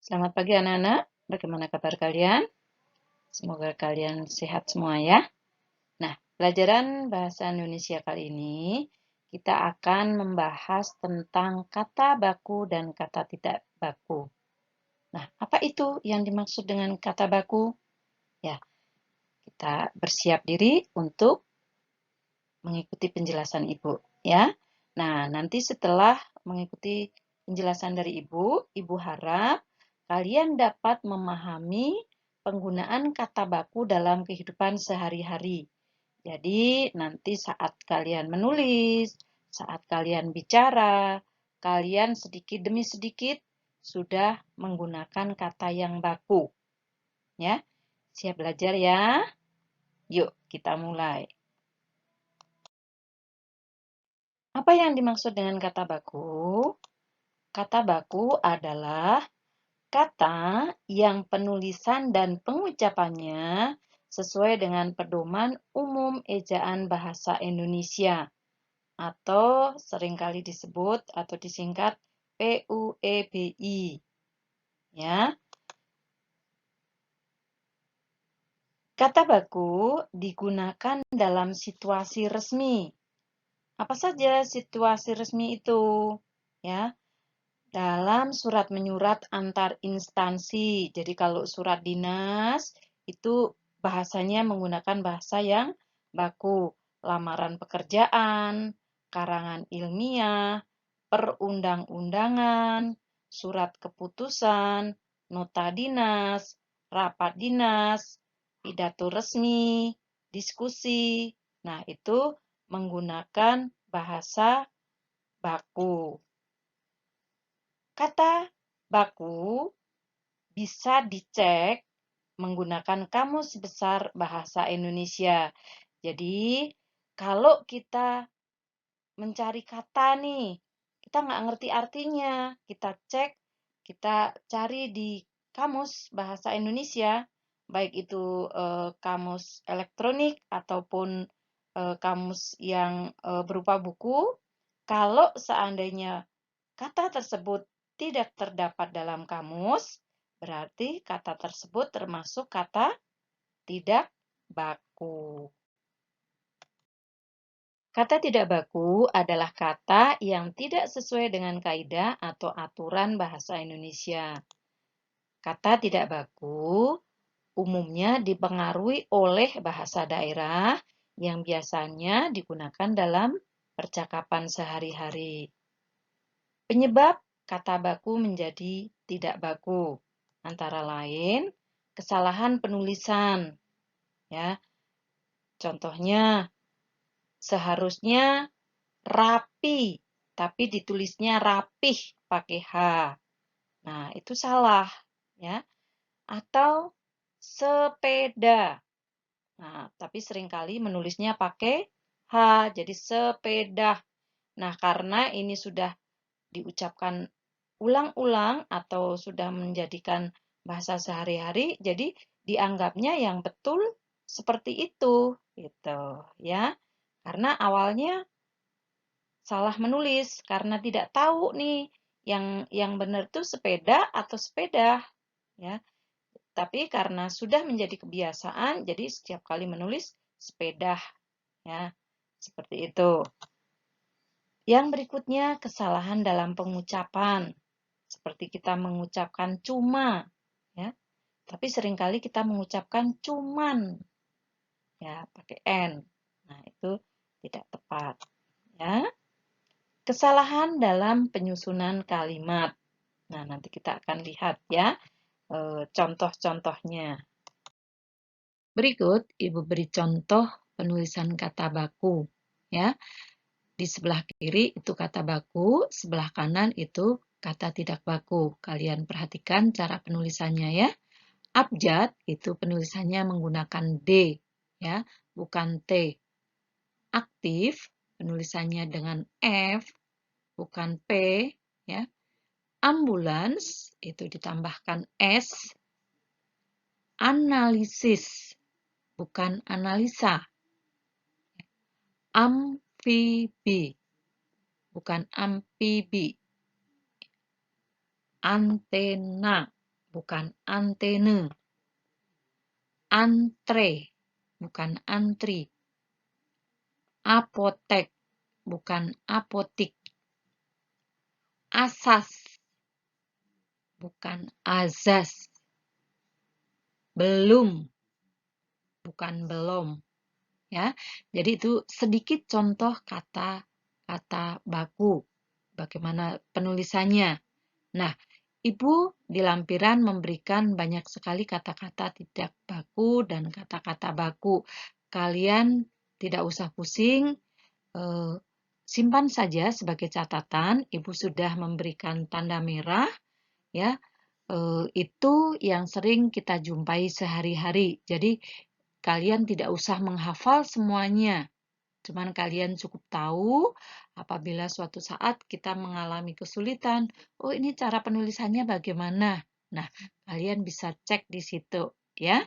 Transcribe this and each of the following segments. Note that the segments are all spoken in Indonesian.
Selamat pagi anak-anak, bagaimana kabar kalian? Semoga kalian sehat semua ya. Nah, pelajaran bahasa Indonesia kali ini kita akan membahas tentang kata baku dan kata tidak baku. Nah, apa itu yang dimaksud dengan kata baku? Ya, kita bersiap diri untuk mengikuti penjelasan Ibu ya. Nah, nanti setelah mengikuti penjelasan dari Ibu harap kalian dapat memahami penggunaan kata baku dalam kehidupan sehari-hari. Jadi, nanti saat kalian menulis, saat kalian bicara, kalian sedikit demi sedikit sudah menggunakan kata yang baku. Ya, siap belajar ya? Yuk, kita mulai. Apa yang dimaksud dengan kata baku? Kata baku adalah kata yang penulisan dan pengucapannya sesuai dengan pedoman umum ejaan bahasa Indonesia atau seringkali disebut atau disingkat PUEBI. Ya. Kata baku digunakan dalam situasi resmi. Apa saja situasi resmi itu? Ya. Dalam surat menyurat antar instansi. Jadi kalau surat dinas itu bahasanya menggunakan bahasa yang baku. Lamaran pekerjaan, karangan ilmiah, perundang-undangan, surat keputusan, nota dinas, rapat dinas, pidato resmi, diskusi. Nah, itu menggunakan bahasa baku. Kata baku bisa dicek menggunakan Kamus Besar Bahasa Indonesia. Jadi, kalau kita mencari kata nih, kita nggak ngerti artinya, kita cek, kita cari di Kamus Bahasa Indonesia, baik itu kamus elektronik ataupun kamus yang berupa buku. Kalau seandainya kata tersebut tidak terdapat dalam kamus, berarti kata tersebut termasuk kata tidak baku. Kata tidak baku adalah kata yang tidak sesuai dengan kaidah atau aturan bahasa Indonesia. Kata tidak baku umumnya dipengaruhi oleh bahasa daerah yang biasanya digunakan dalam percakapan sehari-hari. Penyebab kata baku menjadi tidak baku antara lain kesalahan penulisan. Ya. Contohnya seharusnya rapi tapi ditulisnya rapih pakai H. Nah, itu salah ya. Atau sepeda. Nah, tapi seringkali menulisnya pakai H jadi sepeda. Nah, karena ini sudah diucapkan ulang-ulang atau sudah menjadikan bahasa sehari-hari, jadi dianggapnya yang betul seperti itu, gitu ya. Karena awalnya salah menulis karena tidak tahu nih yang benar itu sepeda atau sepeda, ya. Tapi karena sudah menjadi kebiasaan, jadi setiap kali menulis sepeda, ya, seperti itu. Yang berikutnya kesalahan dalam pengucapan. Seperti kita mengucapkan cuma, ya. Tapi seringkali kita mengucapkan cuman, ya, pakai N. Nah, itu tidak tepat, ya. Kesalahan dalam penyusunan kalimat. Nah, nanti kita akan lihat ya contoh-contohnya. Berikut Ibu beri contoh penulisan kata baku, ya. Di sebelah kiri itu kata baku, sebelah kanan itu kata tidak baku. Kalian perhatikan cara penulisannya ya. Abjad itu penulisannya menggunakan D, ya, bukan T. Aktif penulisannya dengan F, bukan P, ya. Ambulans itu ditambahkan S. Analisis bukan analisa. Amfibi bukan amfibi. Antena bukan antene. Antre, bukan antri. Apotek, bukan apotik. Asas, bukan azas. Belum, bukan belum. Ya, jadi itu sedikit contoh kata baku. Bagaimana penulisannya? Nah, Ibu di lampiran memberikan banyak sekali kata-kata tidak baku dan kata-kata baku. Kalian tidak usah pusing, simpan saja sebagai catatan. Ibu sudah memberikan tanda merah, ya. Itu yang sering kita jumpai sehari-hari. Jadi kalian tidak usah menghafal semuanya. Cuman kalian cukup tahu apabila suatu saat kita mengalami kesulitan, oh ini cara penulisannya bagaimana. Nah, kalian bisa cek di situ ya.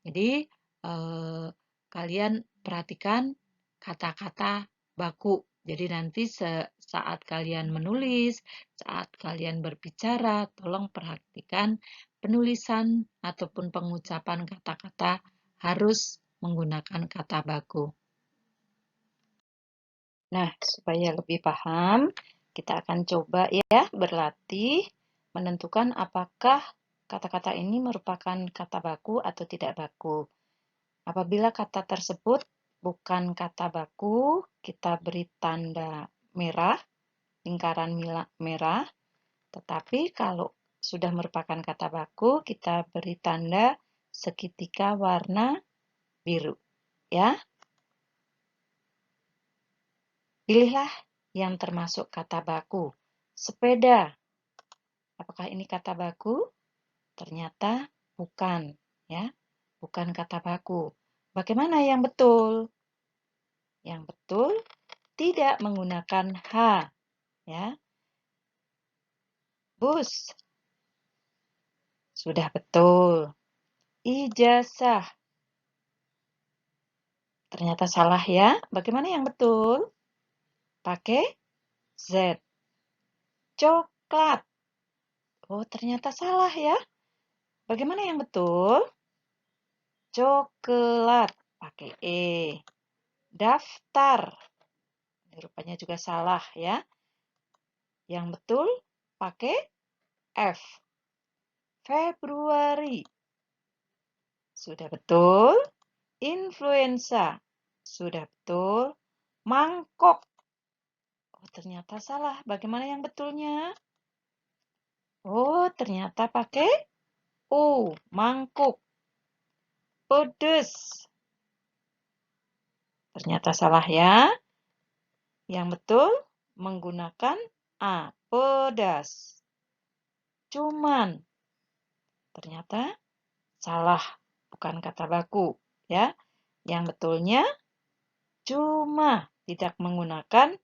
Jadi kalian perhatikan kata-kata baku. Jadi nanti saat kalian menulis, saat kalian berbicara, tolong perhatikan penulisan ataupun pengucapan kata-kata harus menggunakan kata baku. Nah, supaya lebih paham, kita akan coba ya berlatih menentukan apakah kata-kata ini merupakan kata baku atau tidak baku. Apabila kata tersebut bukan kata baku, kita beri tanda merah, lingkaran merah. Tetapi kalau sudah merupakan kata baku, kita beri tanda segitiga warna biru. Ya. Pilihlah yang termasuk kata baku. Sepeda. Apakah ini kata baku? Ternyata bukan, ya. Bukan kata baku. Bagaimana yang betul? Yang betul tidak menggunakan H, ya. Bus. Sudah betul. Ijazah. Ternyata salah ya. Bagaimana yang betul? Pakai Z. Coklat. Oh, ternyata salah ya. Bagaimana yang betul? Coklat. Pakai E. Daftar. Ini rupanya juga salah ya. Yang betul pakai F. Februari. Sudah betul. Influenza. Sudah betul. Mangkok. Oh, ternyata salah. Bagaimana yang betulnya? Oh, ternyata pakai U. Mangkuk. Pedes. Ternyata salah ya. Yang betul menggunakan A. Pedas. Cuman. Ternyata salah. Bukan kata baku. Ya. Yang betulnya cuma tidak menggunakan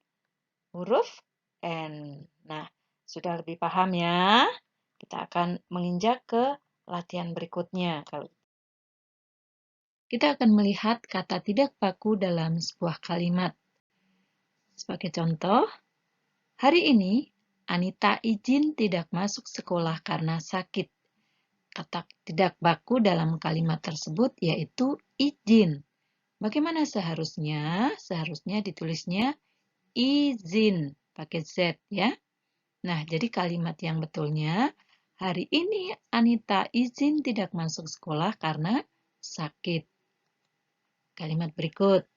huruf N. Nah, sudah lebih paham ya? Kita akan menginjak ke latihan berikutnya. Kita akan melihat kata tidak baku dalam sebuah kalimat. Sebagai contoh, hari ini Anita izin tidak masuk sekolah karena sakit. Kata tidak baku dalam kalimat tersebut yaitu izin. Bagaimana seharusnya? Seharusnya ditulisnya izin pakai Z ya. Nah, jadi kalimat yang betulnya, hari ini Anita izin tidak masuk sekolah karena sakit. Kalimat berikut.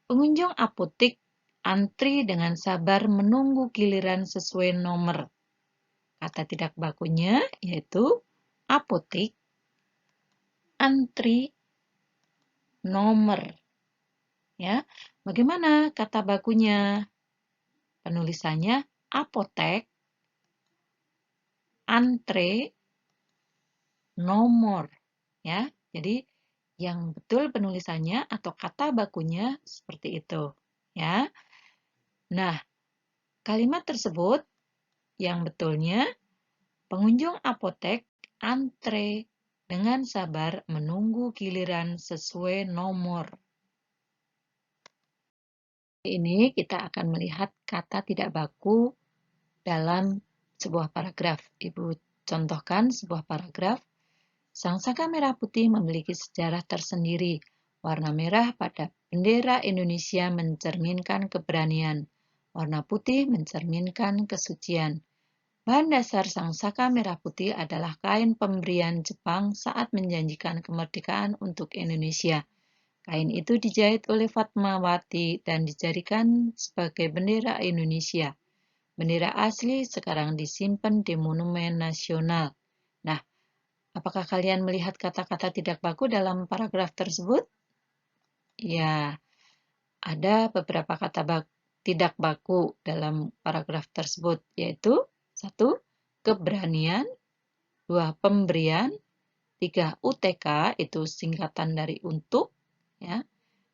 Pengunjung apotik antri dengan sabar menunggu giliran sesuai nomor. Kata tidak bakunya yaitu apotik, antri, nomor. Ya, bagaimana kata bakunya? Penulisannya apotek, antre, nomor. Ya, jadi yang betul penulisannya atau kata bakunya seperti itu. Ya. Nah, kalimat tersebut yang betulnya pengunjung apotek antre dengan sabar menunggu giliran sesuai nomor. Ini kita akan melihat kata tidak baku dalam sebuah paragraf. Ibu contohkan sebuah paragraf. Sang Saka Merah Putih memiliki sejarah tersendiri. Warna merah pada bendera Indonesia mencerminkan keberanian. Warna putih mencerminkan kesucian. Bahan dasar Sang Saka Merah Putih adalah kain pemberian Jepang saat menjanjikan kemerdekaan untuk Indonesia. Kain itu dijahit oleh Fatmawati dan dijadikan sebagai bendera Indonesia. Bendera asli sekarang disimpan di Monumen Nasional. Nah, apakah kalian melihat kata-kata tidak baku dalam paragraf tersebut? Ya, ada beberapa kata tidak baku dalam paragraf tersebut, yaitu 1. Keberanian, 2. Pemberian, 3. UTK, itu singkatan dari untuk, ya.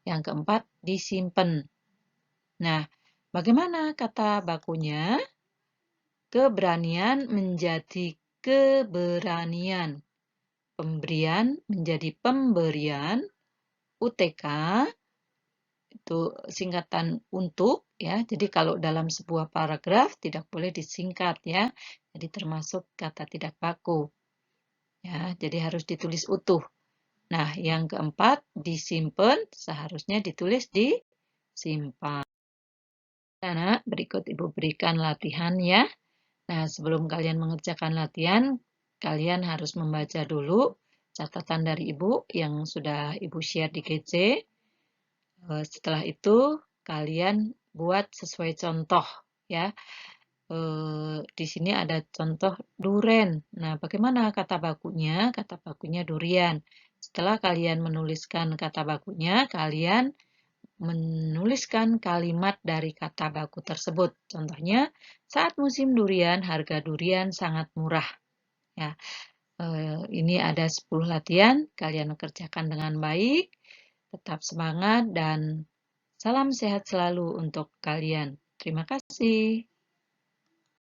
Yang keempat, disimpan. Nah, bagaimana kata bakunya? Keberanian menjadi keberanian. Pemberian menjadi pemberian. UTK itu singkatan untuk, ya. Jadi kalau dalam sebuah paragraf tidak boleh disingkat, ya. Jadi termasuk kata tidak baku. Ya, jadi harus ditulis utuh. Nah, yang keempat, disimpan seharusnya ditulis disimpan. Nah, berikut Ibu berikan latihan, ya. Nah, sebelum kalian mengerjakan latihan, kalian harus membaca dulu catatan dari Ibu yang sudah Ibu share di GC. Setelah itu, kalian buat sesuai contoh, ya. Di sini ada contoh duren. Nah, bagaimana kata bakunya? Kata bakunya durian. Setelah kalian menuliskan kata bakunya, kalian menuliskan kalimat dari kata baku tersebut. Contohnya, saat musim durian, harga durian sangat murah. Ya, ini ada 10 latihan. Kalian kerjakan dengan baik, tetap semangat, dan salam sehat selalu untuk kalian. Terima kasih.